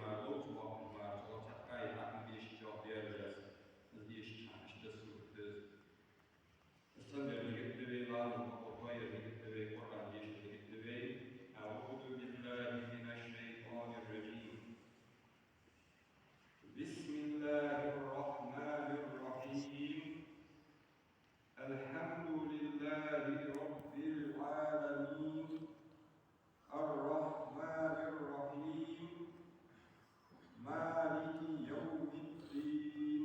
maar loopt wat maar zoals het kan je aan die job weer is die chance dus het zijn er niet de weer aan of wat je niet de weer voor aan die de weer أعوذ بالله من الشيطان الرجيم بسم الله الرحمن الرحيم الحمد لله رب العالمين الرحمن الرحيم مالك يوم الدين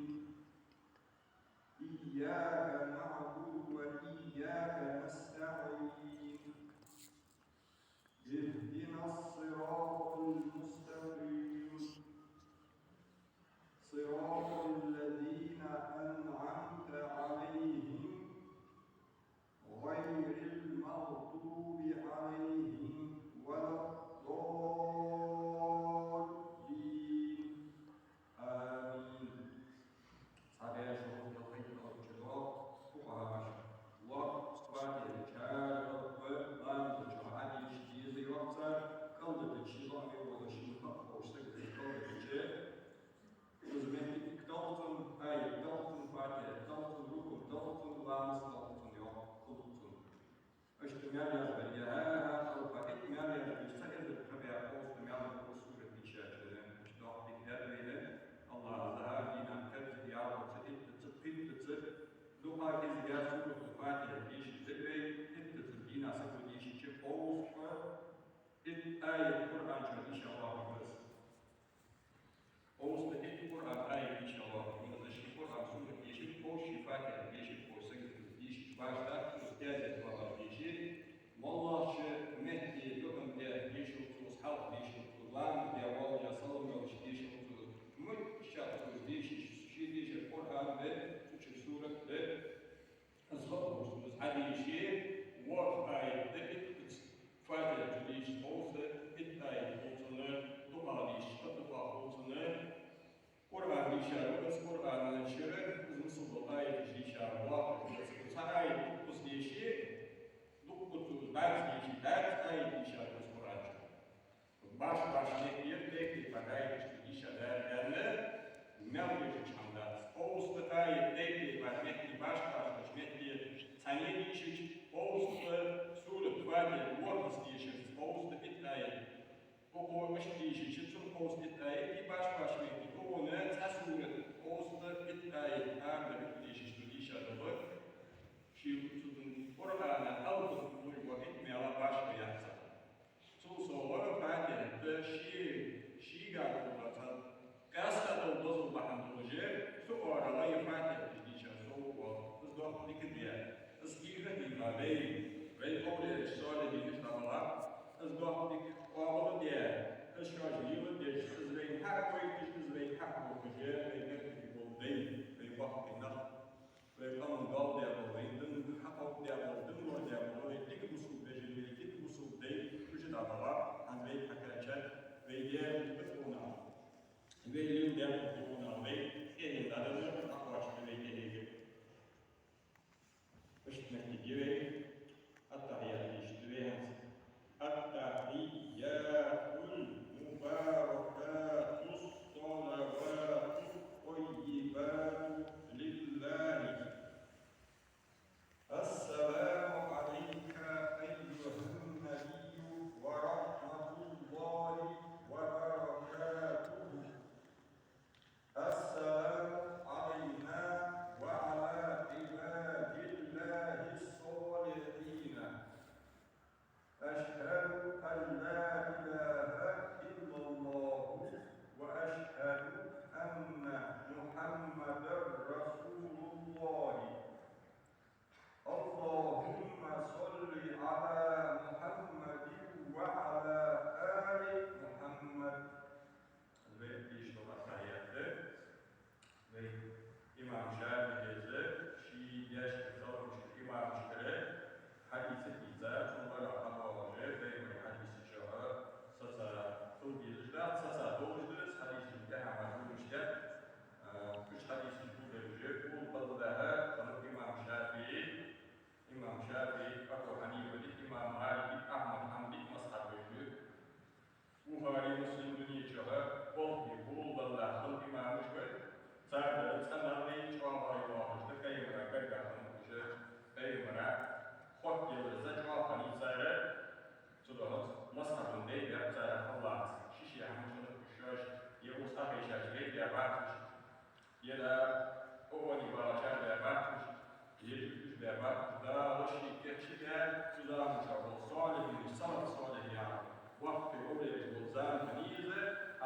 إياك نعبد وإياك نستعين اهدنا الصراط المستقيم صراط الذين أنعمت عليهم غير المغضوب عليهم ولا الضالين آمين. Sahaja šovu dalajna odčelo, puhaš, Allah stvarje čaro, lan čahani štizi roca, kaldı çilan ve ulaşımına koşsak kaldı çe. Uzmeni daltın ay daltın fatih, daltın rukum, daltın lamus, daltın yok, kulutun. İşte meryem ya al-fatih meryem istedi tabiat olsun meryem bu suret içerisinde. İşte bir böyle Allah zahar dinan kadar yavrum tıpkı Duha izleyen suret fatih işi ve ittı dina sakın işi olsa ayet Kur'an için inşallah biz. Olsa Kur'an ayet inşallah biz de Kur'an suret işi o şifat işi o sakın işi başta üstüne falan işi Vallahi Mehdi yolunda yaşıyorsunuz, halk yaşıyorsunuz, lan diye vallahi salınmamış yaşıyorsunuz. Mutşatınız değişir, Kur'an ve Türkçe surette azalmışsınız. Hadi işi, var ayette fayda değiş olsa, ayet olsunlar, dua değiş, dua olsunlar. Kur'an değişir, Kur'an'ın içeri, Mısır'da ayet değişir, var, ayet değişir. Dokuz ders ayet işaret Kur'an'da. Baş bir bagaj işaretlerle mevcut çanda. Oğuzda ayet var metni baş metni tanıyı işit. Oğuzda sure tvadi ortas işit. Oğuzda ayet. O koymuş işit. Çünkü Oğuzda ayet baş metni. O ne tasure. Oğuzda ayet ağırda işit işaret var. Kur'an'a halkın duygu etmeye başka yapsa. Sonra fayda şiga kuratan gazetede bozul bahandırıcı sonra fayda edildiği sonra ızdortlik diye ızgirde dinlemeyi ve doğru söylediğini tanılar ızdortlik oğlu diye ışkacıyı diye ızreyin her koyucu ızreyin her koyucu ve nefti bol değil ve vaktinden ve kanun dalda yapıldığından hakok yapıldığından var yapıldığı dik usul becerileri, dik usul değil, ücret adalar, anvey hakikaten ve yer ona ve yıldan ona ve elin adını akvaçlı ve gelegi. Işitmek gibi At-Tahiyyat iştireyen At-Tahiyyatul Mübarakatus Salavatul Qoyyibatu Lillahi Assalamu aleyka eyyühen nebiyyü ve rahmetullahi ve berekatuhu. Assalamu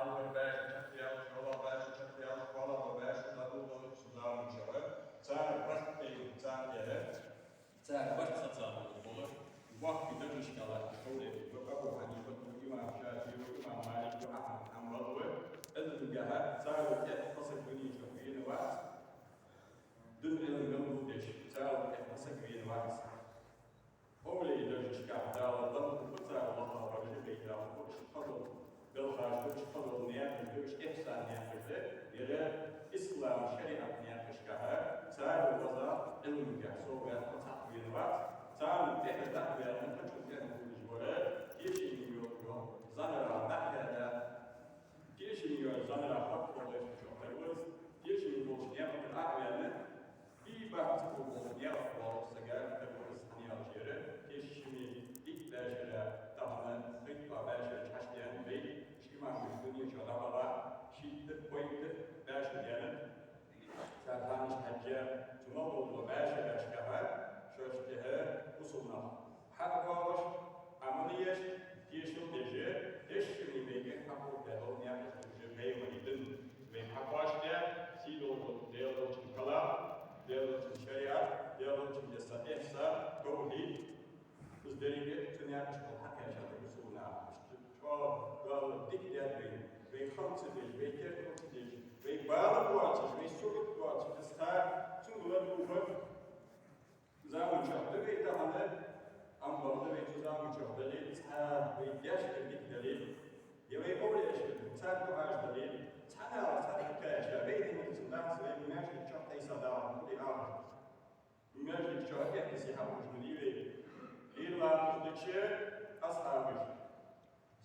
halver baş çatıyal, şola baş çatıyal, kola baş dalda sudan uçağı. Çar baş değil, çar yere. Çar baş saçalı olur. Vakti de işgalat. Şöyle yok Ebu Hanife, İmam Şafii, İmam Malik, Ahmed Hanbali. Elgaha çar et tasavvuni çok yeni var. Dün elin budeş, çar et tasavvuni var. Öyle işgal dağlardan kutsal Allah'a varıcı beytler bu çıkalım. Belhâş'ta çıkalım ne yapıyoruz? Efsane yapıyoruz. Yere İslam şeriat ne yapıyoruz? Çar vaza ilmiga soğuk takviyeni var. Çar tehir takviyenin kaçın tehir böyle. Geçin yok. Zanara mahlede. Geçin yok. Zanara hak oluyor. Geçin yok. Ne yapıyoruz? Akviyenin bir baktı bu yapıyor. Sagar yere keşimi ilk beşere tamamen hükma beşere çeşitleyen bey şiman müslümin çadabala şiddet boyunca beşerenin sertaniş hacca tuma oldu beşere şkaha şöştehe usulna havaş ameliyat yeşil deje keşimi beyge kapı bedol yapıştırıcı beymanidin ve havaşta sidoldu deologin kala deologin şeriat deologin yasa tauhid üzerinde tünemiş olan hak yaşadığı usuluna almıştır. Çoğu dikkat ve hamsı ve kerkut ve bağlı duacı ve soğuk duacı ısrar tüm bunlar ufak zaman çaktı ve daha da ambarda ve zaman çaktı ısrar ve yaş verdikleri ve öyle yaşadı. Israr duacıları sana hikaye ve dinimizden ve mümkün çaktıysa devam ediyor. Mümkün çaktı yapısı yapmıştır ve İrlanda'daki ashabı.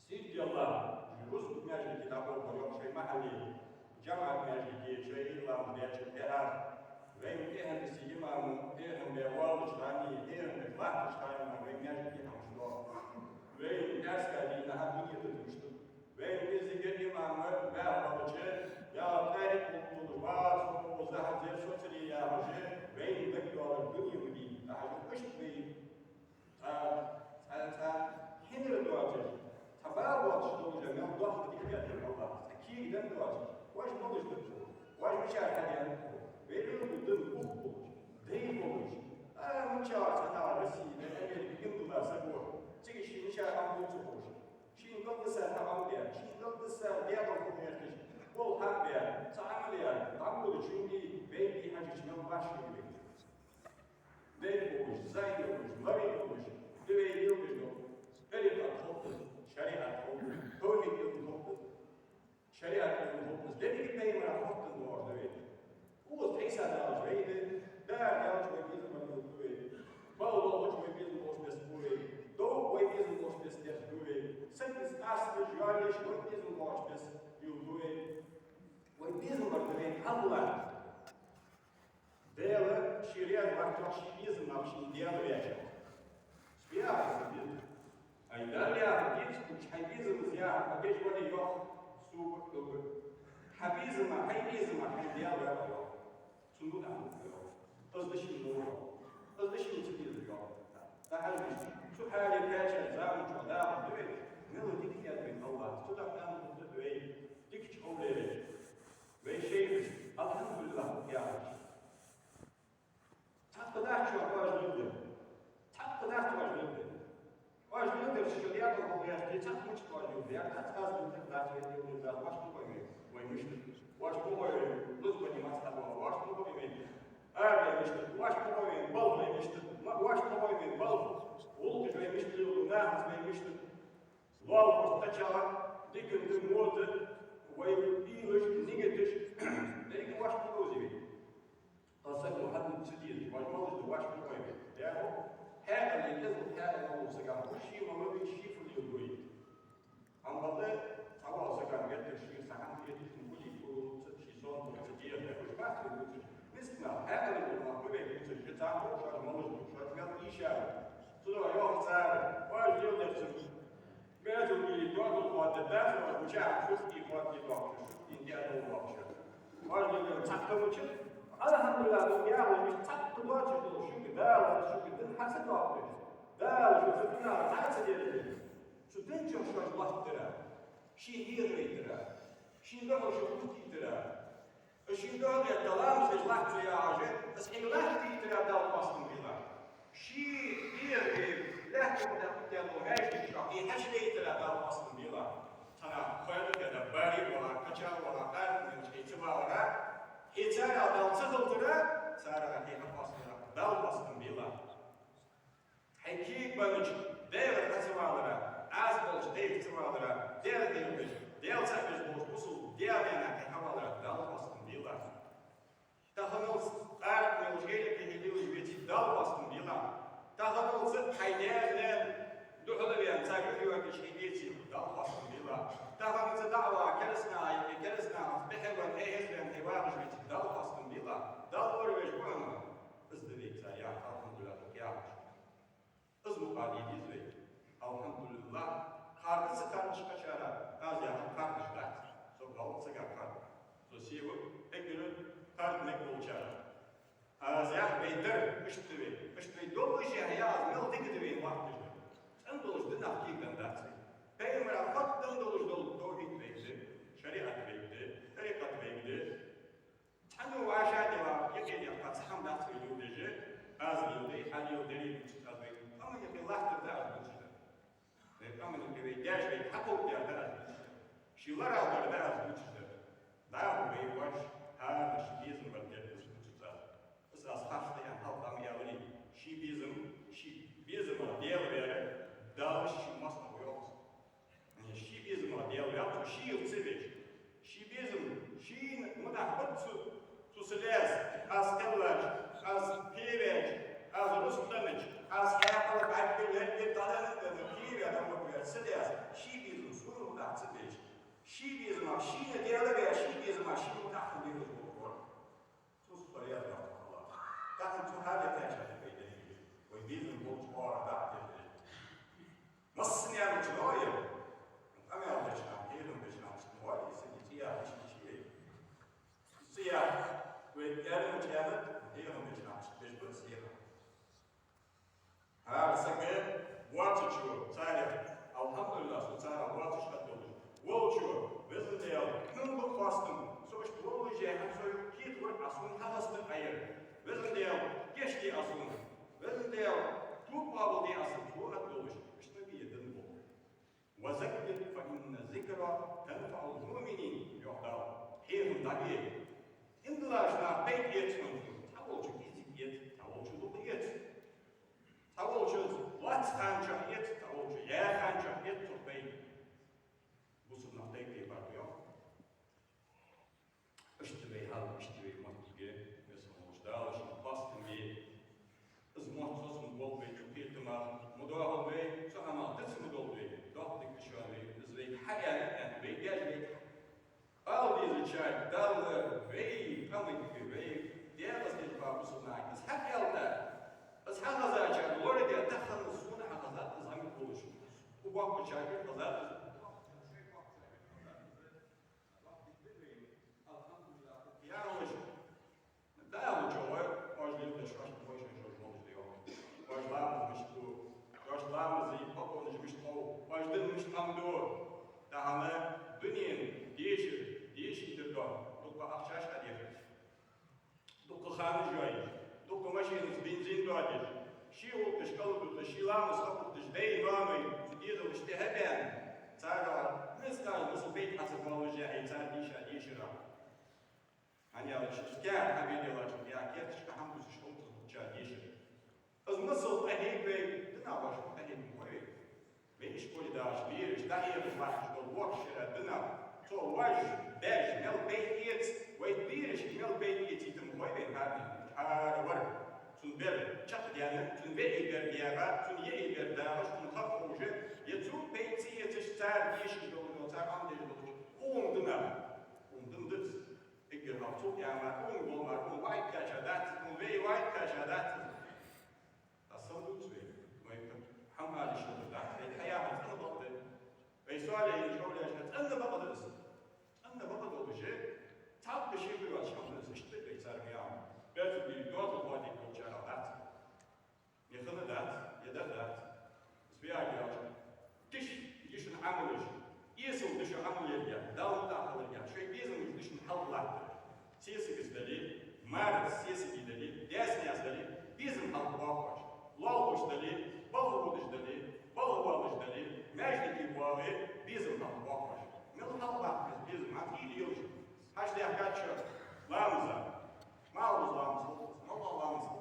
Siddiallah, ruzb meclisi kitabı oluyor, mahalli, cemaat meclisi, İrlanda'ya çıkar. Ve kendisi imamı, Peygamber Valmıştani, Peygamber Valmıştani ve meclisi yapmıştır. Ve derslerine hakkını tutmuştur. Ve bizi imamı ve balıcı, ya tarih mutluluğu var, soğuğu zahacı, sosyali yapıcı, ve bekliyorlar dünyayı değil. Daha çok ışık ve هنر دواجه تبار واش دوجه من ضغط ديك الله اكيد دم دواجه واش مودش دبو واش مشاعر هذه ويلو بدم بوك دي بوش مشاعر انا راسي انا بيجم الله سبوه تيجي شي مشاعر عم بوش شي نقد ساعه تمام ديال شي نقد ساعه ديال الكوميرتي قول حق ديال تعامل ديال تعامل شوفي بيبي حاجه شنو باش دي بوش زايد بوش مريض بوش Düveyi yıldırıyor. Tarikat toplu, şeriat toplu, tevhid yıldırıyor toplu, şeriat yıldırıyor toplu. Dedi ki beyimara toplu doğru dedi. Uğuz teysen alış veydi, değer yanlış ve bizim yıldırıyor. Bağlı oluş ve bizim boş besburi, doğuk ve bizim boş besburi, sekiz aslı jariş ve bizim boş besburi, ve bizim vardığı kaldılar. Değerli şiriyat vakti şiizm namşin değerli yaşam. Связано. А и далее хабизм я опять вот ее суб хабизма, хайбизма, хайдиала ее. Сунуда ее. Оздашим его. Оздашим тебе ее. Да хабиз. Сухали кача заму чуда, дверь. Мило дикия дверь Allah. Сюда там вот дверь. Дикич овлери. Вещей. Алхамдулилlah я. Так куда что важно? Kadar tuvalet. Важно, что я думал, я встречал кучу туалетов. Я рассказывал, как да, я делаю, да, ваш новый, мой мышцы. Ваш новый, лучше понимать того, ваш новый, армия мышцы, ваш новый, балмый мышцы, ваш новый, бал. Улки же мышцы, нахас мои мышцы. Лол постачала, диким ты морды, вой инглиш, нигетиш, дерек ваш новый. Особенно hadden сидит, возможно, ваш новый. Я هذا اللي لازم هذا هو سجان شيء ما بين شيء في اليوم عم بطل سواء سجان قدر شيء سجان في يدك نقولي كل شيء صار تجيه ده مش بس نسمع هذا اللي ما بين شيء تعمل شو موجود شو كان إشارة ترى يوم صار واجد يوم نفسه قالوا لي قالوا قاد الدافع وجاء شفتي قاد يدور شفتي إنديا دور واجد يوم تحكموا شيء الحمدلله يا مش تحكموا واجد شو كده شو كده حسن واحد ده شو فتنا تعال سجل شو تنجح شو الله ترى شيء غير ترى Şimdi hoşu titrer. Şimdi öyle dalam sözler tuyacı, esirler titrer dalmasın bilir. Şi bir lehkumda kutyalı her şakî haşre titrer dalmasın bilir. Sana koyalım ya da bari ola, kaçar ola, her gün içtima ola, içer adam sıkıltıra, sarı dalmasın bilir. Hakik banıç, devlet kasımalara, az bolç dev kasımalara, devlet sakız bolç usul, devlet havalara dalmasın bilir. Tahınız erkmel şeyle tehliği ücreti dalmasın bilir. Tahınız haydâden duhulu bilen sakız yuvarlı şeyliyeti dalmasın bilir. Tahınız dava keresna behevan ehezben hevar ücreti dalmasın bilir. Dalvar ve şuanı ızdırık sayar, alhamdülillah kıyar. Muqadiliz ve alhamdulillah kardeşi kardeş kaçara az yakın kardeşler so balıksa yakar so sivu ekürün kardeşnek olçara az yak beydir ıştı dolu şey yaz mil dikidi vakti sen doluş din hakikaten dersi peygamber hakikaten dolu tevhid veydi şeriat veydi tarikat veydi sen o aşağıda var yekedi yakat ham dersi veydi az yıldı hal yıldı ama yake lahtır da azmıştır. Ve kamanın gibi gerçek hakok diye da azmıştır. Şilar alır da azmıştır. Daha bu bey baş her şibizm var diye azmıştır. Esas hastayan halkam yavri şibizm var diye vere dalış masna yok. Yani şibizm var diye vere şiir seviş. Şibizm mudahbat su seles az tevlaç az pireç az ruzb'danıç az ayakkabı kalplerle dalanıklarını bir adamı koyar. Sıdıyaz. Şibizm sunu da sıdıyız. Şibizm av şiine değerli veya şibizm av şiine takım bir hızlı olur. Sus soruya da Allah. Takım tuhalet yaşadı beydeni. O bizim borç o arada dedi. Nasılsın yani için o ya? Ama Allah'tan yerim beşina çıkın var ya seni siyah işin şey. Siyah ve yerim uçayanı yerim beşina çıkın. Beş siyah. Ha, sakın watch şu, sadece alhamdülillah sosyal watch şartları. Watch bizim de ya, kim bu kastım? Sonuç bu şey hem soyu kit var aslında havasını ayır. Bizim de ya, geçti aslında. Bizim de ya, къоабал diye aslında bu at doluş. İşte bir yedin bu. وَذَكِّرْ فَإِنَّ ذِكْرَ تَنْفَعُ الْمُؤْمِنِينَ yokta. Herim tabi. İndilaşlar pek yetmiyor. Tavolcu gizli yet, tavolculuk yet. Tavolcu lat kanca yet, tavolcu yer kanca yet tutmayın. Bu sınavda ekleyi var yok. İşte bey hal, işte bey matuzge, mesela hoşda alışın bastım bir ızmahsız bol bey çok ihtimal, mudahal bey, sonra dısı mudahal bey, dağıtık şu an bey, ızvey hayal bey, gel bey. Al dizi çay, dallı bey, pamuk bey, diğer basit babu sunay, biz hep yalda. بس هذا زاجر الورد يدخل الصون حقزات زعيم كلش وباقي شاكر حقزات يا وش ده وجوه واجد بشوش بوش نشوف موج اليوم واجد لامز مش تو واجد لامز يبقى نج مش تو واجد مش تمدور ده هنا دنيا ديش تدور تبقى أخشاش عليه تبقى خارج جاي Dukko mašīnas benzīnu dodies. Šī ultiš kaludus, šī lāmas kaludus, dei vāmai, dīdališ te hebēn. Cārā, mēs kā mūsu beit atsabalūžē, ei cār dīšā dīširā. Aņā lišas kēr, habēdēlāču, jā, kērtiška hamdus šultus būčā dīširā. Az mısıl ahēbēj, dınā başu ahēbēj moji. Veiš kolidāš, vīriš, dāieris vārtiš dol vokširā, dınā. To važ, bež, mel beit iets, vai vīriš, mel beit iets, itam moji hārni. Var. Sun ber çat diyanı, sun ve iber diyaga, sun ye iber dağa, sun haf oluşu, yetsun peytsi yetiş çar yeşil dolu, çar andeli dolu. Umdun dıt. İkir haftuk yama, bolmar, vayt kaşadat, ve vayt kaşadat. Asıl lütfü. Hamali şudur da. Hayatın tanı baktı. Ve sualeyin şöyle yaşadı. Anne baba dırız. Anne baba doluşu. Tat bir şey bir açıklamız. İşte beyzar kıyam. Belki bir doğal vadi kolçara dat. Yakını dat, yeda dat. Zbiyagi diş, dişin ameliş. İyisi dişi ameliye. Davul da ameliye. Şey сесигиздали, март сесигидали, десняздали, bizim halk bakmış. Lalhoşdali, balhoşdali, balhoşdali, mecliki bağı bizim halk bakmış. Mil halk bakmış bizim halk iyi diyor. Haşlayak kaçıyor. Lamza, maluz lamza, Allah lamza.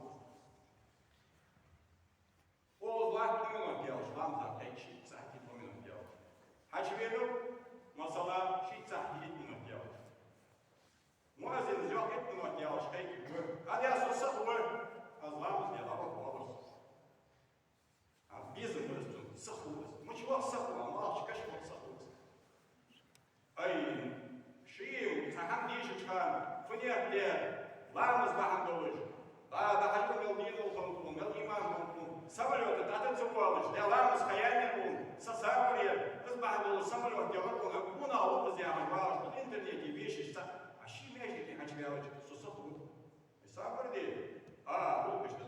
Oğuz lak minut yavaş, lamza tek şit sahti minut yavaş. Haç verir, masala şit sahti minut yavaş. Muazzin yok minut yavaş, tek gibi. Hadi asılsa bu, az lamz ya, ama bu olur. Bizim burası, sıhhuruz. Mıçıvak sıhhur, ama açıkaş mı sıhhuruz. Ay, şeyim, saham diyişi çıkan, fıniyat diye, lamz baham doluş. Daha hacım din olsun, imam olsun. Samolyotu tatın sıvı ne lamz hayalini olun. Sasamriye, kız baham doluş, samolyot yavur olun. Bunu alıp kız yağın bağışlı, interneti beşişte. Aşi meclisi hacı bir alıcı, sıhhur. Sabır değil. Bu işte.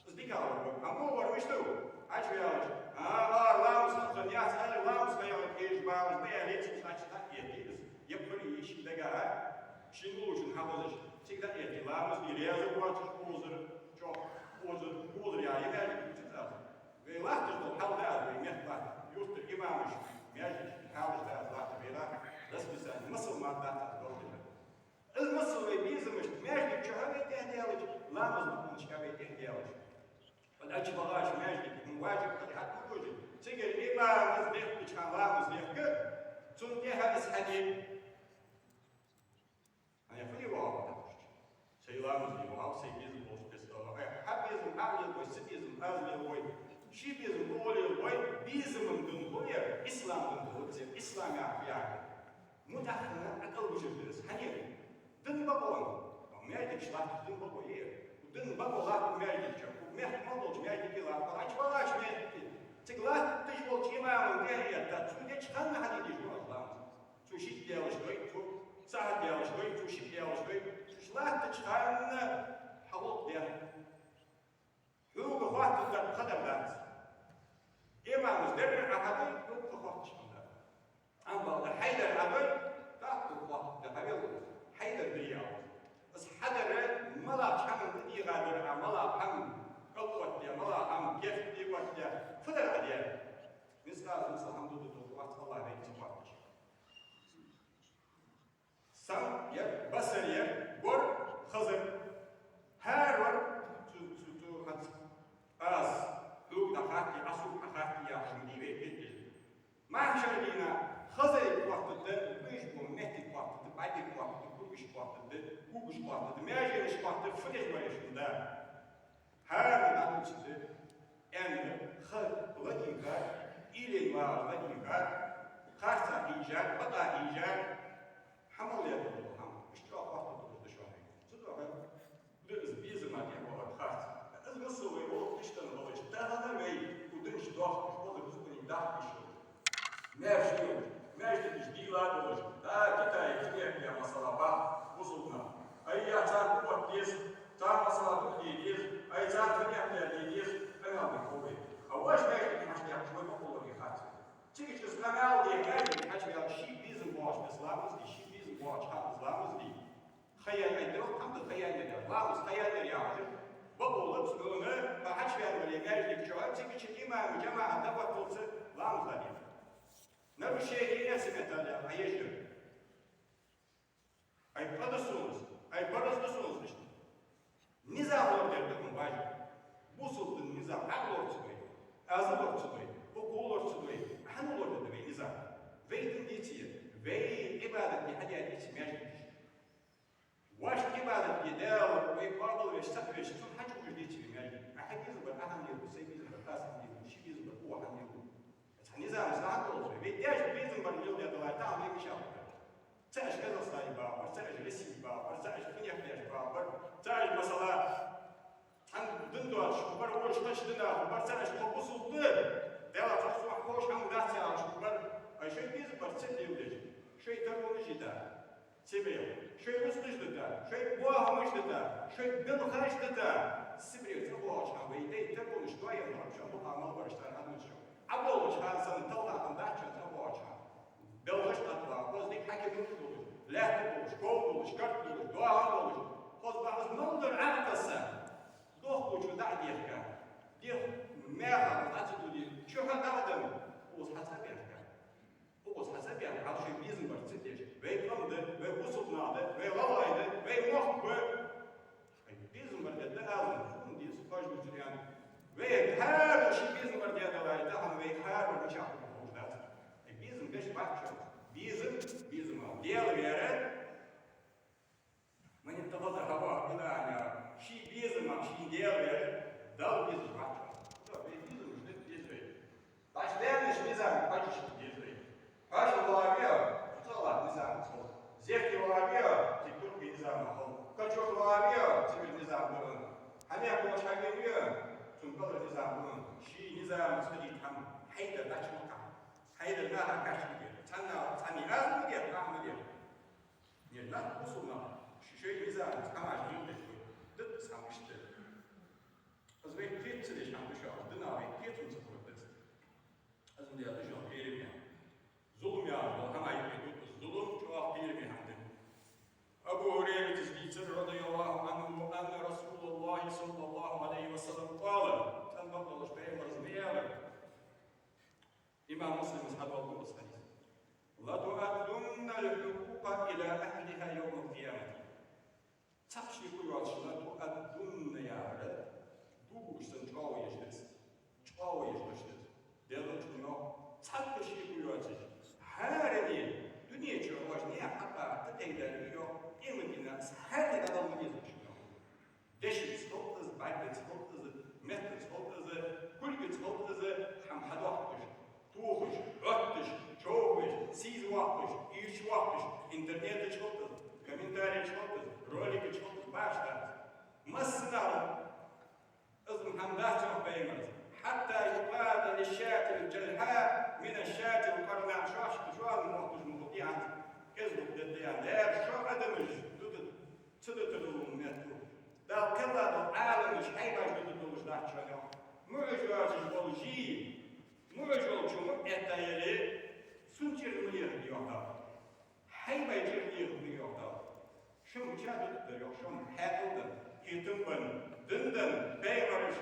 Kız dik alır bu, ama o varmıştı o. Hacı bir alıcı. Lamz sıhhur, yasal lamz hayalini geç bağış, beğenli için saçtan yettiğiniz. Yapır iyi şimdi gara. Şimdi oluşun havuzur. Çıktan yetti. Lamz bir yazı bu açık bozdur. Çok bozdur ya. Yemerlik için lazım. Ve lahtır bu havda az ve metbah. Yurttur imamış. Meclis havuzda az lahtır ve lahtır. Resmi Mısır maddatı doldur. Az Mısır ve bizmiş. Meclis çöhaveti ehdiyalıcı. Lamz mutlu çöhaveti ehdiyalıcı. Açı bağış meclis. Muvacip kılı hakkı koyucu. Çıkır imamız lehki çıkan lamz lehki. Çünkü hadis hadis. Hani fıy var. Sayılarımız gibi var. Sevgizim boş pestalama. Habizim ağlı boy, sibizim azlı boy. Şibizim oğlu boy. Bizimim dün boy. İslam'ın dün. İslam ya. Mutakhına akıl vücudunuz. Hani dün babon. Meclis şlat dün babo yer. Dün babo lat meclis çok. Mehmet olç meclis lat. Aç bağış meclis. Tıklat dış olç imamın değerli. Çünkü çıkan mı hadi diyor Allah. Çuşit diyorlar. Saat diyorlar, çuşit diyorlar. Çuşlat çıkanını havuk diyor. Hüvü vahtında kadar İmamız derler ahadı yok vaht çıkında. Ama Haydar abi tahtı vahtında haber olur. Haydar diyor. Bas Haydar'ı malak hamın diye gadır. Malak ham kavvat diye, malak ham gef diye vaht diye. Fıdar diye. Misal hamdudu vaht Allah bekçi vaht. Sam yer, basar yer, gor, hazır. Her var, az, luk da haki, asuk da haki yaşım diye bitti. Mahşerliğine hazır vaktitte, büyük bu mehdik vaktitte, baydik vaktitte, kurguş vaktitte, kurguş vaktitte, meclis vaktitte, fıdış barışında. Her nakıl içinde, en hıla inkar, ilin varla inkar, karsa icat, bada icat, Hamal yapıldı ham. İşte o vakti durdu şu an. Sonra bizim adem olarak kart. Az nasıl ve o işten dolayı. Daha ve bu dönüş doğmuş. O da bizim iddia işi. Meclis dilar olur. Daha kitayı kimya masala bak. Musulna. Ay ya çar bu vaktiyiz. Çar masala bu diyiz. Ay çar kimya diyiz. Ben aldım kovi. Avaş meclis haç yapmak olur bir haç. Çünkü kanal diye meclis haç ya şi bizim boş meslamız işi. Watch Islam's değil. Hayal ediyor, tam da hayal ediyor. Lamız hayal ediyor. Bu olup sonra haç vermeli, meclis çoğu. Çünkü imam-ı cemaat da bakılsa lamız da değil. Ne bir şey nesi mesela ayıcı. Ay padasınız, ay parasınız işte. Nizam olabilir bu bacı. Bu sultan nizam, ağır orçuduy, azı orçuduy, okul orçuduy, hanı orçuduy nizam. Veydin geçiyor. Ve ibadet hadiye için meclis. Vaş ibadet gider ve kabul ve sakre şun hac ucudi için meclis. Ahadiz bir aham yıl, sekiz bir kasım yıl, şikiz bir bu aham yıl. Nizam saat olsun. Ve diğer bizim bir yıl yadılar tam bir şey yapıyor. Sadece kazaslayı bağır, sadece resim bağır, sadece fınyaklar bağır, sadece mesela dün doğar şu var, o işte şunlar var, sadece kokusuldu. Devlet olsun, hoş hamdası var, şu var. Şey biz var, sen diyorlar. Şey terminoloji da, sebebi. Şey uslujda da, şey boğamışda da, şey bilhaçta da. Sebebi bu açan ve de terminoloji doyan var. Şu an bu amal barışlar anlaşıyor. Abla olacağın sanın tavlağın da açan bu açan. Bilhaçta da, bozdik hakemin olur. Lehti olur, kol olur, kart olur, doğan olur. Ozbağız noldur arkası. Doğ ucu da diyeka. Diyor meğer açıdı diyor. Çöha dağdım. Oğuz hasab yapka. Oğuz hasab yapka. Alışıyor bizim var çıkıyor. Ve kandı ve usulnadı ve valaydı ve muhbı. Bizim var dedi lazım. Bunu diyor. Kaç güçlü yani. Ve her şey bizim var diye dolayı da ve her bir şey yapıyor. Bizim beş bakıyor. Bizim var. Diğer bir yere Mani tavada hava gıdana, şi bizim am şi diğer dal bizim var. Tabii bizim işte bizim. Başlayan iş bizim kaç bizim. Kaç var ya, tutalak nizam sol. Zeki var ya, tiktur nizam sol. Kaç var ya, sivil nizam bulun. Hani yapmış hakkında, çünkü nizam bulun. Şi nizam sivil tam hayda daçmaka. Hayda naha kaçmıyor. Tanni az mı diye, ah mı diye. Ne lan usulna. Şöyle güzel, ama şimdi de sanmıştı. Az ve kıyıtsı da şanmış oldu. Dün abi kıyıtımızı kurdu. Az önce adı şu diyelim ya. Zulüm ya, ama yürüdük. Zulüm çoğu diyelim ya. Ebu Hureyre tizgîtir radıyallahu anhu enne Resulullah sallallahu aleyhi ve sellem kâle. Sen bak dolaş Peygamberimiz ne yapar? İmam Müslim'in sahibi olduğumuz hadis. لَتُؤَدُّنَّ الْحُقُوقَ إِلَى أَهْلِهَا يَوْمَ الْقِيَامَةِ Tapşi kuyuatçılar tu'addunne yâre, duguştan çoğu yaşarız. Çoğu yaşarız. Devlet bunu tapşi kuyuatçı. Her değil, dünya çoğu var. Niye hatta tıkayları yok. Eminliğine her ne kadar mı yazmışıyor. Deşik stoltası, bayrak stoltası, metre stoltası, kulgit stoltası, ham hadakmış, tuğuş, öttüş, çoğuş, siz vakmış, iş vakmış, internette stoltası, komentari stoltası. Ролики çok başlar. Masnar azım hamdat çok beğenmez. Hatta yuqad lişşatil celha min eşşatil qarna şu an muhtuç muhtiyan kezbuk dedi yani eğer şu adamız tutuduğum metru da kalla da alamış haybaş tutuduğumuz da çöne mucacı bolji mucacı etayeli sunçirmiye diyorlar. Haybaş diyor Şum çadır yok, şum hedilden, hitimben, dünden, beyvarış,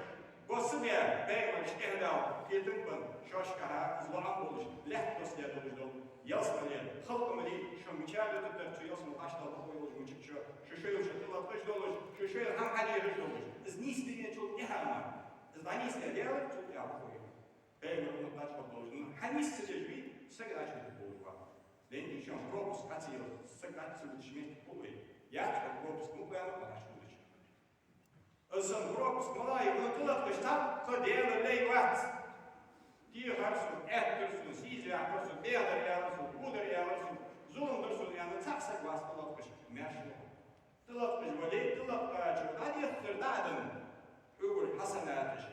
bosumya, beyvarış, ehdal, hitimben, şoşkara, zılan buluş, leh dosya buluşdum, yasmalıyım, halkımı şum çadır tutar, yasmal aşağıda koyuluş mu çıkıyor, şuşuyum şatılatmış doluş, şuşuyum ham haliyeriş doluş, iz nistine çok ihama, iz vanisine diyelim çok yapıyor. Beyvarış muhtaç doluş, hanis tecrübi, sıkı açık buluş var. Lengi şum propus atıyor, sıkı açık düşmek buluş. Jak to propust mówię, a nasz ulic. Są propust malaj, tyle ktoś tam, co dzielę lej ład. Die harsun, ettersun, sizjaharsun, bederjarsun, buderjarsun, zundersun, ja na caksa głaz tyle ktoś meszło. Tyle ktoś wali, tyle ktoś, a nie chcerdadem. Ugur hasanatisch.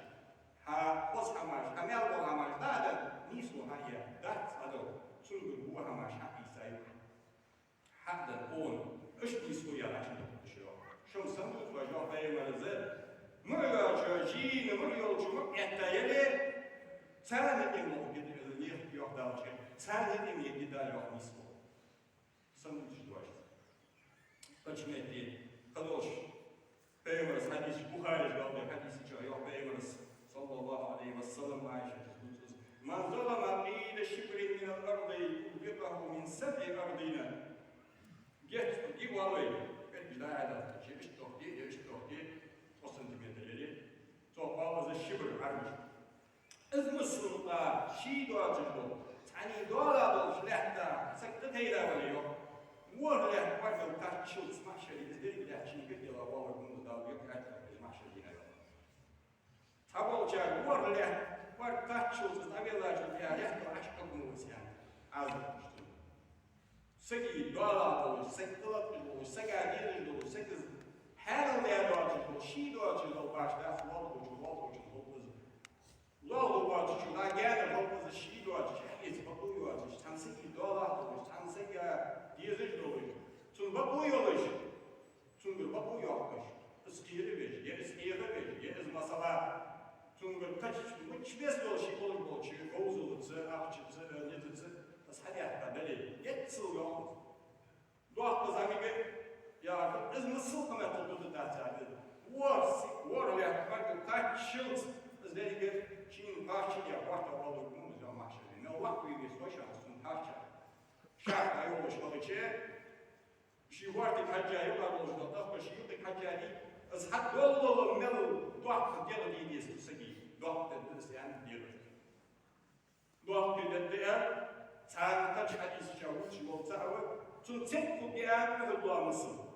Ha poshamash, ha melbo hamash, daden, nisu hanje, dat ado, sungur bu hamash, ha isay. Hadden on. Üç diskuya açıldı düşüyor. Şum sandık var ya Peygamberimize. Müyacı, cini, müyolcumu ettayeli. Sen dedim o gidiyor, yok dalçı. Sen dedim ya gider yok nismo. Sandık düşüyor. Açmeti, kadoş. Peygamberimiz hadis, Buhari geldi hadisi çağ yok Peygamberimiz sallallahu aleyhi ve sellem Ayşe. Man zalama qile şibrin min al-ardı yubiqahu min sab'i ardina. Geç, gibi alayım. Ben bir daha ederdim. Çeviş tohti, o santimetreleri. Topağımızda şibir varmış. İz Müslümanlar, şii doğacık ol. Tani doğala dol, şilahta, sakta teyla oluyor. Vuğurlar, vardım, tartışıl, smaşeli, izleri bile, şimdi bir yıla olur, bunu da yok, etkilemiş, smaşeli yine yok. Tabolca, vuğurlar, var tartışıl, tabiyalarca, ya, yakta, aşk okumuş yani. Azdır. Seki doğalar olur, seki kılıklı olur, seki adiliz olur, seki her olaya doğacık olur, şii doğacık olur, başta lol olacak, lol olacak, daha geldi olmazsa şii doğacık, herkes bakıyor doğacık, tam seki doğalar olur, tam seki diyizlik olur, çünkü bakıyor olur, çünkü bakıyor olur, ıskiri ver, ya ıskiri ver, ya masala, çünkü kaç beş dolu şey olur, çünkü bozulursa, akçısı, netisi, hayatta böyle 7 yıl yok. Bu hafta zannedim, ya biz nasıl kıymet oldu Oraya kaç yıl özellikle Çin parçaya orta olduğumuz zaman ne vakti bir soşansın parça. Şarkı oluşmalı ki şu vakti kaçaya yıllar oluşmalı da başı yılda kaçaya değil. Azhat dolu melu doğak diyalog idiyesi sagi doğak dediysen diyor. Doğak dediğe sen kaç hadis çavuş olsa tun tek kubiya bir doğamısın.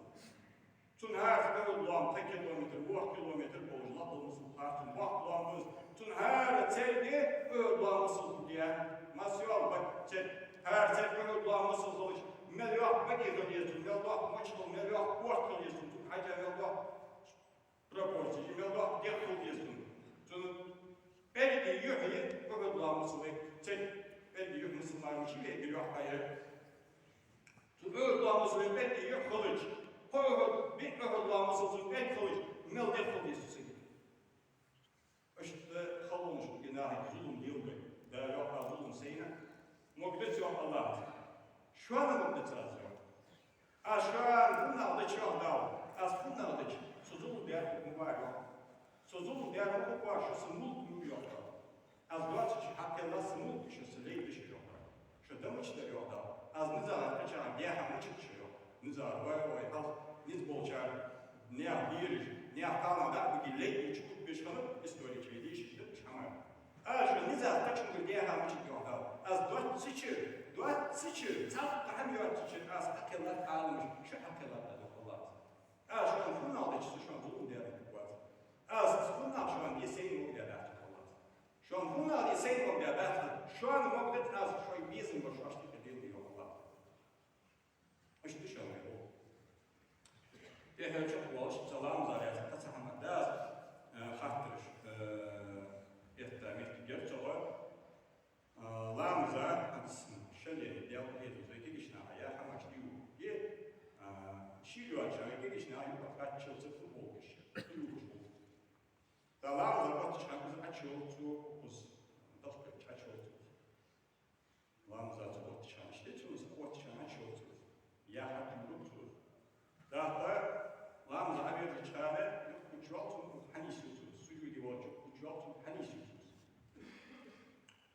Tun her bir doğam tek kilometre, bu kilometre boyunca olmasın partın bak doğamız. Tun her telde doğamısın diye. Masyal bak her telde doğamısın sonuç. Meliyah bakıyor diyorsun, meliyah maçlı, meliyah kort diyorsun. Tun haca meliyah proporsiyi, meliyah dekul diyorsun. Tun belki yuhayı bu doğamısın ve belki yuh Müslümanın için ve meliyah hayır. Tun doğamısın ve belki yuh kılıç. Bir Allah'ımızın en kılıç, meldefol diyorsun. İşte kalmış bu günahı, zulüm yılgı, da yok zulüm seyine. Mukdet yok Allah'ın. Şu an mukdet yok. Şu an bunlar da çok dağ. Az bunlar da sözülü bir mübarek yok. Sözülü bir hukuk var, şu sınırlı yok. Az duat için hakkında sınırlı bir şey, sınırlı bir şey yok. Şu demişler yok da. Az nizar açan bir hamı çıkışı yok. Nizar vay az. Niz bolçar, ne yapıyoruz, ne yapalım bu dille uçup bir şanıp istorik bir değişiklik şamar. Şu nizar kaçındır diye hamı çıkıyor da. Az duat sıçır, tam hem yok sıçır, az akıllar kalmış, şu akıllar da Allah. Şu an bunun aldı çıktı, şu an zulüm diye var. Az bunun şu an yeseyin o diye var Allah. Şu an bunun aldı yeseyin o diye var. Şu an mukdet az şu bizim boş açtık diye Allah. İşte şu an bu. Tehir çok boş, salam zariyatı, tasahhamad daz, hattır, ihtiger çoğu, lamza, hadisini, şöyle, diyalog ediyoruz, gelişine aya, hamaç diyor, ye, şiir açan, gelişine aya, kaç yıl sıfır olmuş, yürüyüş oldu. Da lamza, batışkanımız açıyoruz, dastık açıyoruz. Lamza, batışkan, işte, batışkan açıyoruz. Ya, yürüyüş. Daha lamza haber çare uçualtun hanisiyorsunuz. Sucudi var çok uçualtun hanisiyorsunuz.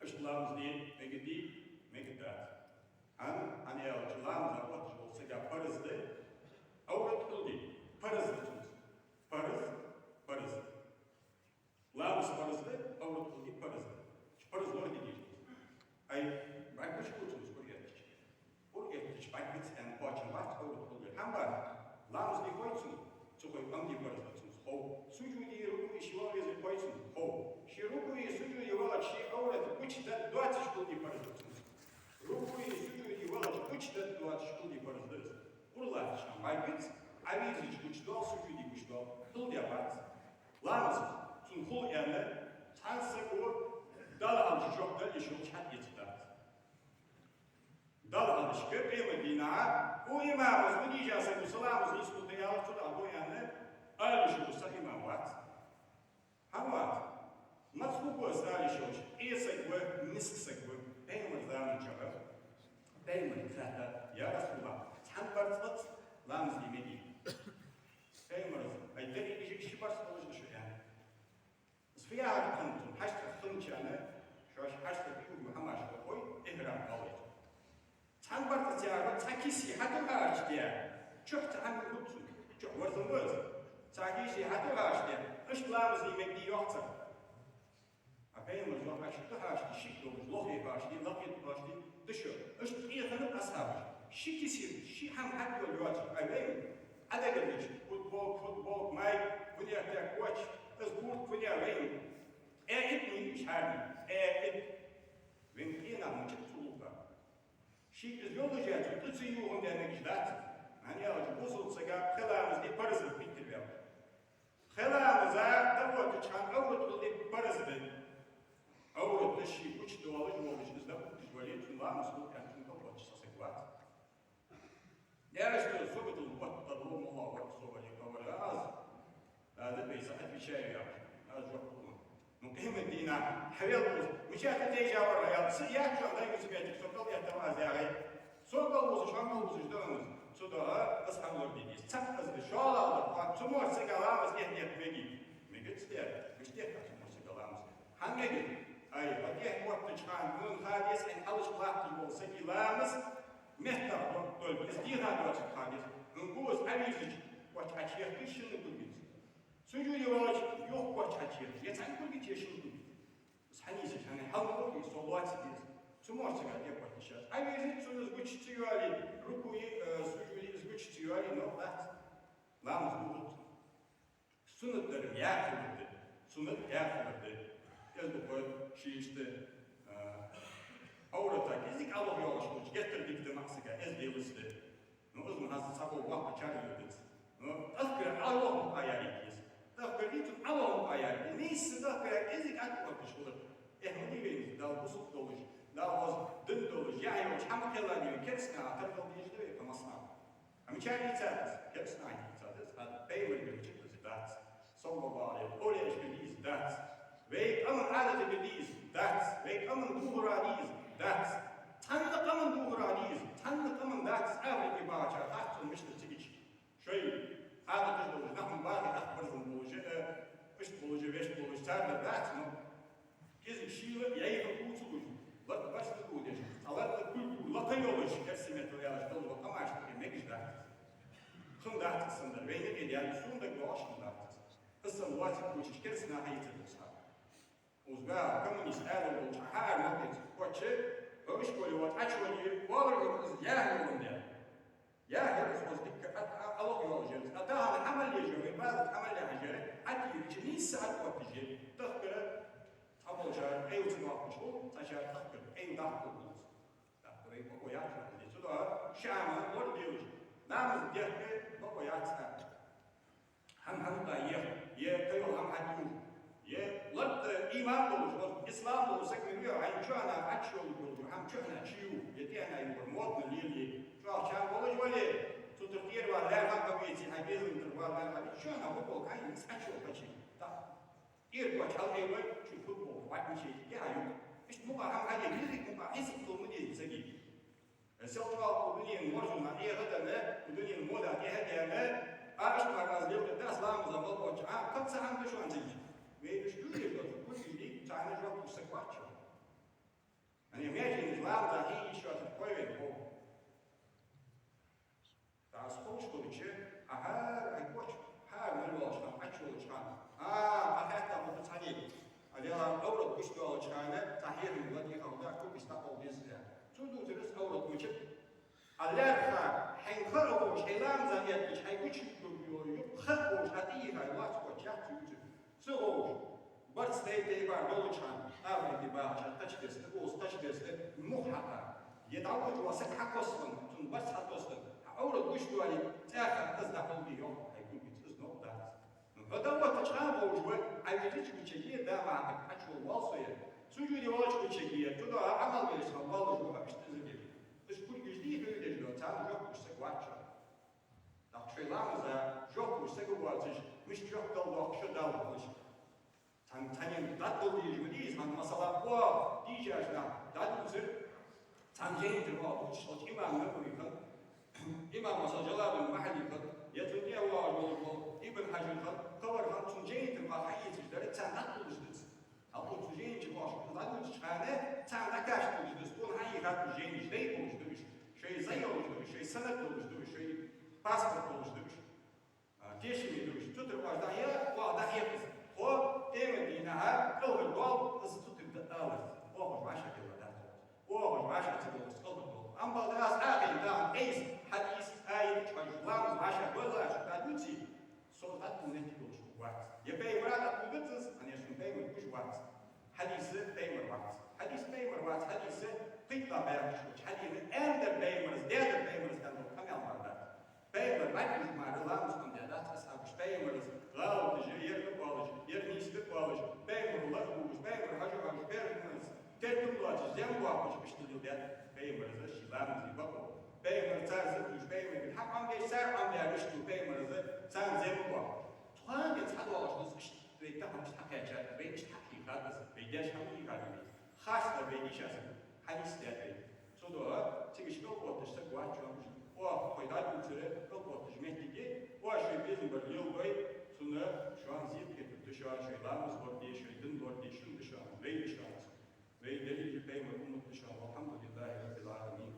İşte lamz değil, megidat. Hani ya lamza batış olsa yaparızdı. Avrat kıl değil. Parızlısınız. Parız. Lamz parızdı, avrat kıl değil parızdı. Parız var diyeceksiniz. Ben kaç kurtunuz buraya diyeceğim. Buraya diyeceğim. Ben gitsen başım var, avrat kıl değil. Hem var. Lamz ne koysun? Çoğu amdi parızlısınız. Sucudi ruku işivalezi koysun. Rukuyu sucudi valaç avrat uçta 20 kıl parızlısınız. Rukuyu sucudi valaç uçta 20 kıl parızlısınız. Urlar şambay bit, aviziç uçdal, sucudi uçdal, kıl yaparız. Lamz sun kul yani, tansı o dal alıcı çok da işi uçan yetidir. Dal alıcı köpeğime bina, o imamız bu diyeceğiz, bu salamızı iskutu yalıp tutar bu yani, alıcı bu imam var. Ham var. Nasıl bu alıcı uç, esek ve niskisek ve peymazdan çabuk. Peymazdan ya Resulullah, sen bartılat, lamz demedi. Peymaz, ay deri bir şey bartılat oluştu şu yani. Sfiyah kanıtın, haşta kılınçanı, şu haşta bir Muhammed şu koy, ihram alıyor. Sen bartılat, takisi hadı harç diye, çok tahammül kutsun, çok varzın varzın. Takisi hadı harç diye, ışklamız demedi yoksa. Peymaz yok, haşta harç diye, şık olmuş, lohi harç diye, lakit harç diye, dışı. Işk iyi kanıt ashabı. Şikisi, şiham hakkı oluyor. Ayvayım. Adagalış, futbol, may, bunyatak, koç, ızburt, bunyavayım. İbni işharni, Venkina mıcık tuluka. Şikis yolacağız, tutsu yuhum demek işlat. Hani alıcı bozulsa ga, kılamız diye parasını bitir ver. Kılamıza davat çıkan avrat diye parasını. Avrat da şi, uç doğalı yolacağız da bu böyle tunlamız bu kantın kapat sasak var. Yarıştı, soğudum, patladım, Allah var, soğudum, az. Hadi beysaat bir şey yap. Az yok bulun. Muhtemelen dina, hayal olsun. Müşahede tecavüz var ya. Siyah şu anda yüzügedik, sokal yatamaz yani. Sokal olsun, şangal olsun, dönümüz. Suda, ıshanlar dediyiz. Çak hızlı, şoğal aldık. Tumur, sigalamız, etmegi. Megitster, müstek atması kalamız. Hangi ay hadi vakti çıkan bunun hadis en alışıklık olsa ilamız mehta dol istiha dol hadis. Bu avizik vaç açıya kışını bulmuş. Sucuğu vaç yok vaç açıya. Yeter kul bir yaşını bulmuş. Saniyse hani halbuki solvat diyor. Суморцы как я понял сейчас. А везет сюда сгучтивали, руку суджули сгучтивали, но нам сгубут. Сунатlarım yakılırdı. Sunat yakılırdı. Ez bu koy şiişte avrata gezdik Allah yollaşmış. Getirdik de maksika ez değilizdi. No uzun hasta sabah vakti çağırıyorduk. No akıra Allah'ın ayarıyız. Akıra bütün Allah'ın ayarıyız. Neyse akıra gezdik akıra olur. Ehmedi veriniz. Dal busuk doluş. Dal dün doluş. Yani o çamakyalar gibi keresine atar doluş ve yapamasına. Ama çağırıyı çağırız. Keresine aynı çağırız. Hadi beyler gibi çıkırız. Dat. Sallallahu aleyhi ve sellem dat. Ve amın adeti biliyiz. Dat. Ve amın duhuraniyiz. Dat. Tanrı amın duhuraniyiz. Tanrı amın dat. Avri bir bağaçar. Atılmıştır çıkıç. Şöyle adeti doluş. Nahın bağlı akbarzın doluş. Üç doluş, beş doluş. Tanrı dat mı? Gezin şiirle yayıkı kurtuluş. Başta kudeş. Alatlı kulku. Lata yoluş. Kersimetri yağış dolu. Amaçlı yemek dat. Хундаат сандер, вейнек идеали сундаг лош хундаат. Хасан латик кучиш керсна haytırdı sağ. Uzga komünist erol çahar mabet. Koçı öş koyu vat açılı varlık yahılın der. Yahılız dik Allah yolcuyuz. Adahan amel yecuri, bazı amel yecuri. Ati yecuri saat vakti. Takır tabolca eyutu vakmış ol. Taşar takır ey dahkı buluz. Takır ey koyar. Suda şama var diyor. Namaz diyekte baba yatsa. Ham da ye kayo ham hadiyu. Ye lat iman doluş, İslam doluş sekmiyor. Ay çoğuna aç yolu doluş, ham çoğuna çiyu. Yetiyana yubur modlu lili. Çoğu çağ doluş böyle. Tutur diğer var, her ham kabiyeti, haybezin var, çoğuna futbol kayın, aç yol kaçın. İr koç al evi, şu futbol, bakın şey, ya yok. İşte muka ham hadi, müzik muka, esik olmu değil, segi. Selçuklu dünyanın morjuna ehadene, dünyanın moda ehadene, ağaçlar gazlıyor da aslamıza balboç. Kapsa hangi şu an çekici. Ve üçlüyle götür, bu yüzden çayına çok yüksek var. Yani imagine İslam dahi iş atıp koyuyor bu. Daha spoç dolucu, ay koç, her melboçtan aç yolu çıkan. Hatta bu tane. Aleva avrat güçlü olacağına tahirin vadi havda çok istakol bizde. Tudo terus avrat müçip. Allah'a henkar olmuş, elam zaniyetmiş, güçlü görüyor. Hak olmuş, hadiyi hayvat koç, yat yüzü. Su olmuş. Bart steyte var doluşan, avret ibaçat, taç deste, oğuz taç deste, muhaka. Yedavut vasak hakoslan, tun bart hatoslan. Avrat güçlü ali, tehak azdakol diyor. Haykun bitiz nokta. Adamlar taçan olmuş, ayvetiç güçekiye devam açıyor, valsoya. Sucuğu divaç güçekiye, tuda amal verirsen, vallahi bu hapiste zirgeli. Dış kul güçlüğü öyle diyor, tam yok güçsek vaçça. Dakşaylarımıza yok güçsek vaçış, mış yok dalda akşa dalda olmuş. Tanıyım, dat dolu diyeceğiz, hani masala bu, diyeceğiz na, dat üzür, tanıyımdır var, uçuş, imamına koyuyor. İmam masacıların mahalli kıl, yatırdıya var yolu, İbn Hacır kıl, kıvar kıl, tuncayındır var, hayyeticileri, tanıdat buluşturuz. Halbuki tuncayındır var, kızlar uçuşlarına, tanıdat kaç buluşturuz, bunun hayyikat tuncayındır, değil buluşturmuş, şey zayı oluşturmuş, şey sanat oluşturmuş, şey pasport oluşturmuş. Teşimi durmuş, tutur var dahiye, o dahiye kız. O demediğine ha, kılgır bol, kızı tutup da alır. O hoş başa kılgır. O hoş başa kılgır, kılgır bol. Ama biraz ağabeyim daha eys, hadis, ayet, çocuklarımız başa gözler, şurada lütfi. Soldat bu netik oluşu var. Ya peymerat bu gıtsız, hani şunu peymer kuş var. Hadisi peymer var. Hadis peymer var, hadisi kıytla vermiş. Hadisi ender peymeriz, derdir peymerizden bu kanal var da. Peymer, bakmış mağrılarımız kundadat, asabış peymeriz. Gavdıcı, yerini bağlıcı, yerini istik bağlıcı. Peymer ular bulmuş, peymer hacı hacı, peymeriz. Tertip duacı, zem bağlıcı, iştiliyor Peymer'e şilamızı bakın. Peymer tarzı düş, Peymer'in hakkam geçer, amberişti Peymer'e sen zemi bak. Tuhan geç hadi oluştunuz, işte, ve tahım işte hakikaten, ve işte hakikatız, ve yaşamı yıkarıyor. Hasla ve işası, hadisler ve. Sonra, çıkışta ortuşta guaç olmuş. O koyda kültürü, o ortuş mehtigi, o aşırı bizim bir yıl boyu, Şunu şu an ziyip getirdi. Şu an şeylerimiz var diye şeydin var diye şimdi şu an. Ve şu an. Ve deli ki peymer umut şu an. Elhamdülillahi Rabbil Alemin.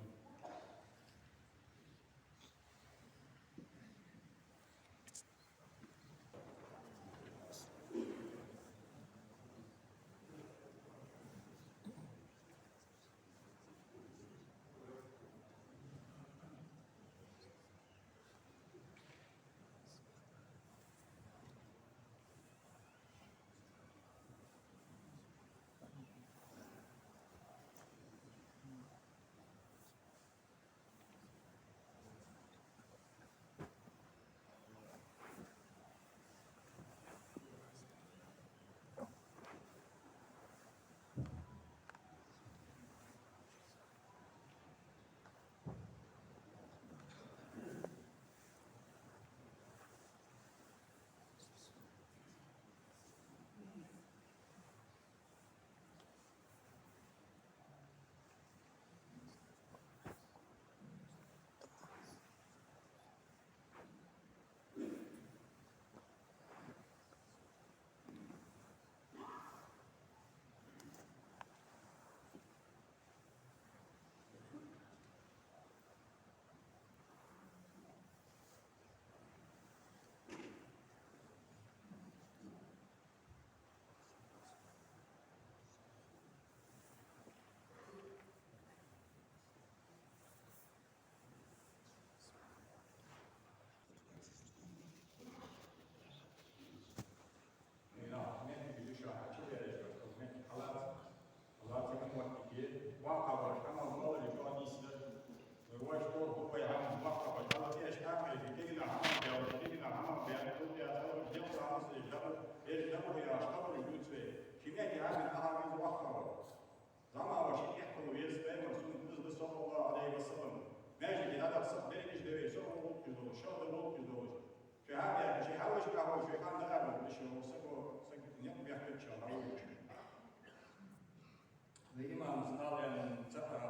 Imamımızın ağlayanın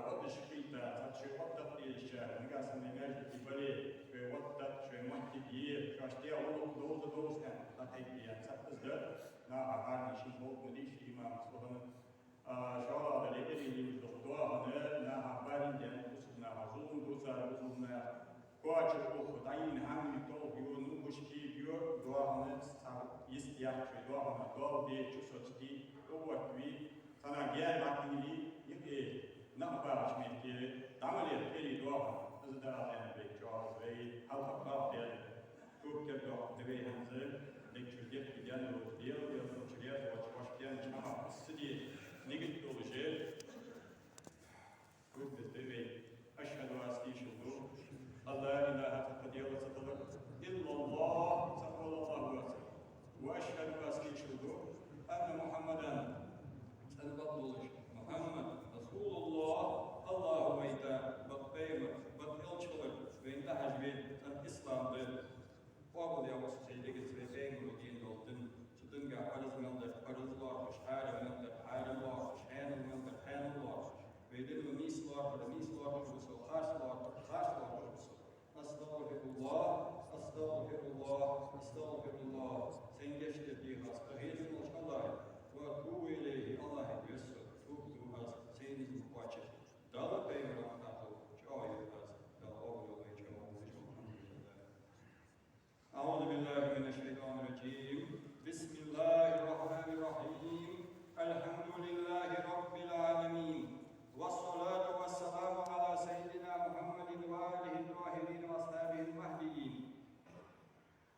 vatı şıkkıyla satşı vattat diye işler, nıgasın imajı kibali ve vattat ve mahki diye şaştıya olup doğuzken tatayı diye sattızdır. Na ağarın işin bol müdiş imamımız olanın şoğla da lederi doğanı na haberin diyen kusuna hazun duzar uzunna koçu oku dayın hamli doğuyor nukuşki diyor doğanı istiyah ve doğanı doğal diye çusotki doğuatvi sana gel bakmili yıkı nakba şmekki damali peri doğan ızda bek çoğaz ve halka kaptel çok kerdo deve hanzı lekçürdek bilen o diyor ya soçuya başlayan çama sidi negit oluşu çok deve aşhadu asli Allah ilahe takdir ve satılık illallah sallallahu ve aşhadu asli enne Muhammeden Muhammed Resulullah Allahu Ekber bakbeyim bakılçılır ve intihacbi İslam'da qoabal yavrusu seyirlik ve beyim doldun sütünga arızmıldır arızlarmış harimildir harimlarmış hanıllarmış ve dilmi mislarmış usul harslarmış usul Estağfirullah sen geçti bir hasta heyrin olşanlar ve tuğu ileyhi Allah ediyorsun tuğu has senin muhtaçı dalı peygamber katıl çoğu has dalı oğlu ve çoğu Euzu billahi mineşşeytanirracim Bismillahirrahmanirrahim Elhamdülillahi Rabbil alemin Vessalatu vesselamu ala seyyidina Muhammedin ve alihi tahirin ve ashabihi mahdiyin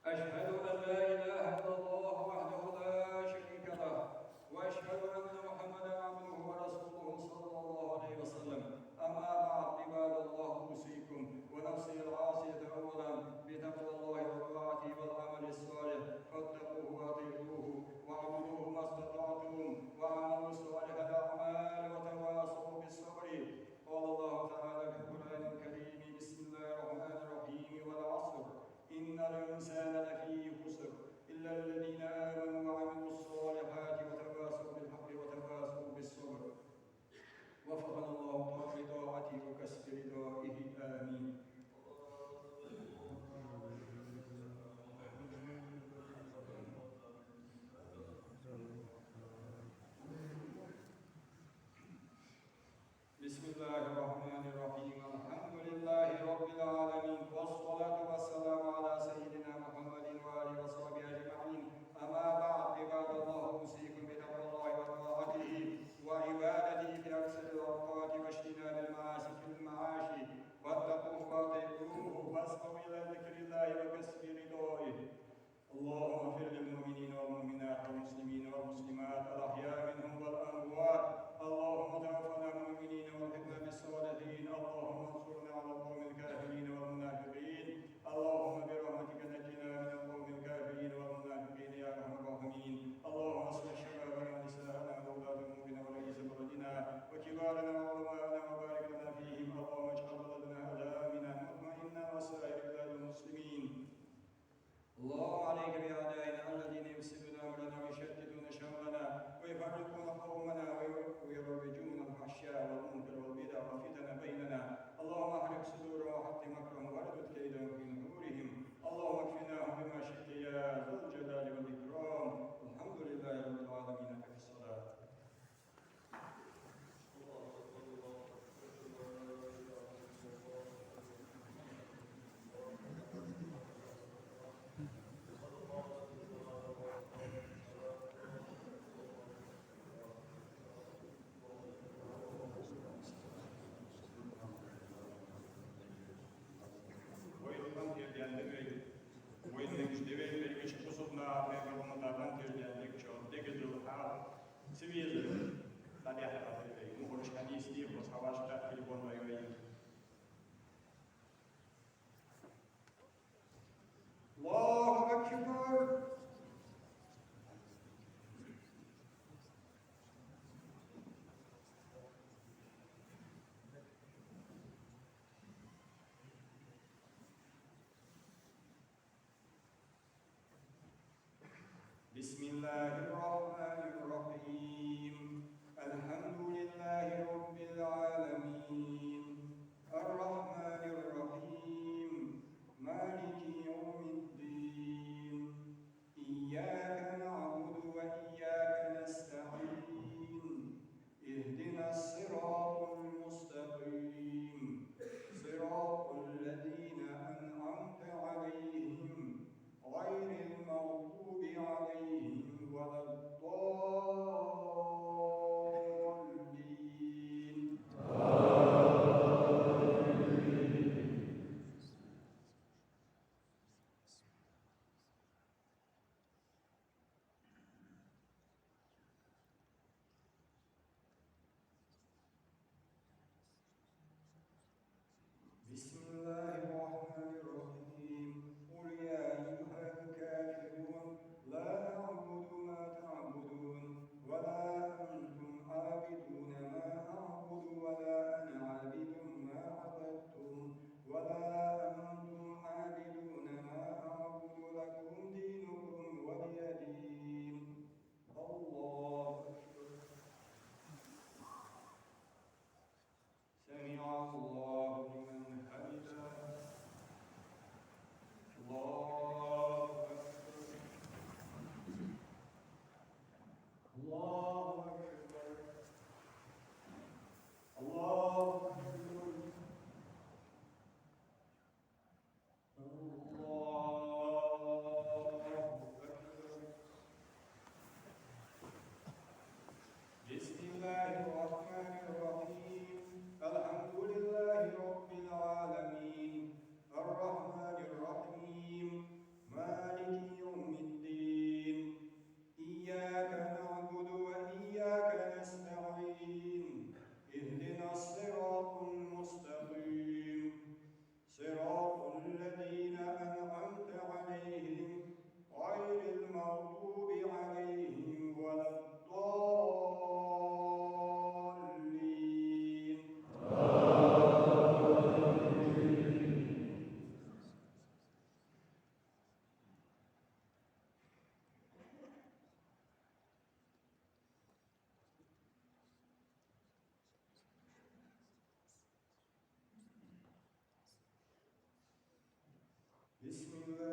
Eşhedü en la ilahe illallah vahdehu la şerike lah ve eşhedü enne Muhammeden abduhu ve resuluhu sallallahu aleyhi ve sellem Amma ba'd ibadallah usikum ve nefsiyel asiyete evvelen bi takvallahi ve taatihi vel ameli salih fattakuhu ve ati'uhu ve abuduhu mastata'tum ve amalu salihel a'mal ve tevasav bis sabri قال الله تعالى في القرآن الكريم بسم الله الرحمن الرحيم والعصر إن الإنسان لفي خسر إلا الذين آمنوا وعملوا الصالحات وتواصوا بالحق وتواصوا بالصبر وفقنا الله بطاعته وكسب رضائه آمين العالمين والصلاة والسلام على سيدنا محمد وآله وصحبه أجمعين أما بعد عباد الله أوصيكم بتقوى الله وطاعته وعبادته في أكثر الأوقات واجتناب المعاصي في المعاش واتقوه واطيعوه واسقوا إلى ذكر الله وكسب رضائه. اللهم اغفر للمؤمنين والمؤمنات والمسلمين والمسلمات الأحياء منهم والأموات. اللهم توفنا مؤمنين والحقنا بالصالحين. اللهم انصرنا على القوم الكافرين والمنافقين. اللهم برحمتك نجنا من القوم الكافرين والمنافقين يا ارحم الراحمين. اللهم اصلح شبابنا ونساءنا وولاة امورنا ورئيس بلدنا وكبارنا وعلماءنا وبارك لنا فيهم. اللهم اجعل بلدنا امنا مطمئنا وسائر بلاد المسلمين. اللهم عليك بأعدائنا الذين يفسدون أمرنا ويشتتون شملنا ويفرقون قومنا ويروجون الفحشاء والمنكر والبدع والفتن بيننا. اللهم احرق صدورهم وحط مكرهم واردد كيدهم في نحورهم. اللهم اكفناهم بما شئت يا ذا الجلال والإكرام. الحمد لله رب العالمين. في الصلاة. الله أكبر. بسم الله الرحمن الرحيم. الحمد لله رب العالمين الرحمن الرحيم مالك يوم الدين إياك نعبد وإياك نستعين اهدنا الصراط المستقيم صراط الذين أنعمت عليهم غير المغضوب عليهم ولا الضالين. بسم الله الرحمن الرحيم. قل يا أيها الكافرون لا أعبد ما تعبدون ولا أنتم عابدون ما أعبد ولا أنا عابد ما عبدتم ولا أنتم عابدون ما أعبد لكم دينكم ولي دين. الله أكبر. سمع الله لمن حمده. الله أكبر. الله أكبر. الله أكبر. الله أكبر. بسم الله الرحمن الرحيم. الحمد لله رب العالمين الرحمن الرحيم مالك يوم الدين إياك نعبد وإياك نستعين اهدنا الصراط المستقيم صراط الذين أنعمت عليهم غير المغضوب عليهم ولا الضالين. بسم الله